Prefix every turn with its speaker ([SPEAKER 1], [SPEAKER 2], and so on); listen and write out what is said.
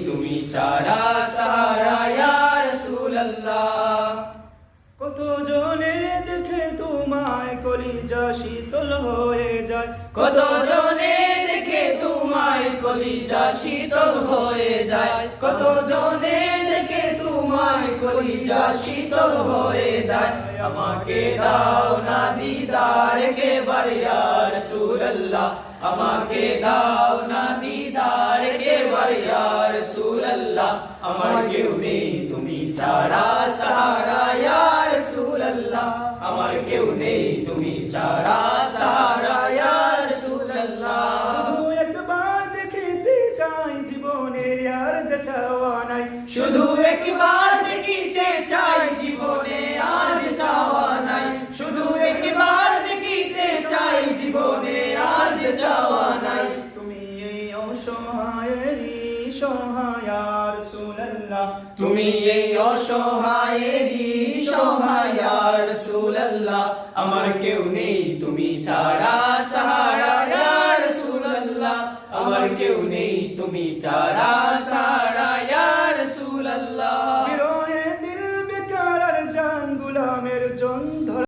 [SPEAKER 1] তুমি ছাড়া সাহারা ইয়া রাসূলুল্লাহ।
[SPEAKER 2] কত জনে দেখে তোমায় কলিজা শীতল হয়ে যায়,
[SPEAKER 1] কত জনে দেখে তোমায় কলিজা শীতল হয়ে যায়, কত জনে দেখে তোমায় কলিজা শীতল হয়ে যায়। আমাকে দাও না দিদার একেবারে ইয়া রাসূলুল্লাহ, আমাকে দাও না দিদার একেবারে ইয়া রাসূলুল্লাহ। আমার কেউ নেই তুমি ছাড়া সাহারা ইয়া রাসূলুল্লাহ, আমার কেউ নেই তুমি ছাড়া সাহারা ইয়া রাসূলুল্লাহ।
[SPEAKER 2] শুধু একবার দেখিতে চাই জীবনে আর যে চাওয়া নাই,
[SPEAKER 1] শুধু একবার দেখিতে চাই জীবনে আর যে চাওয়া নাই, শুধু একবার দেখিতে চাই জীবনে আর যে চাওয়া নাই।
[SPEAKER 2] তুমি এই অসহায়েরই সহায় ইয়া রাসূলুল্লাহ,
[SPEAKER 1] তুমি এই অসহায়েরই সহায় ইয়া রাসূলুল্লাহ। আমার কেউ নেই তুমি ছাড়া সাহারা ইয়া রাসূলুল্লাহ, আমার কেউ নেই তুমি ছাড়া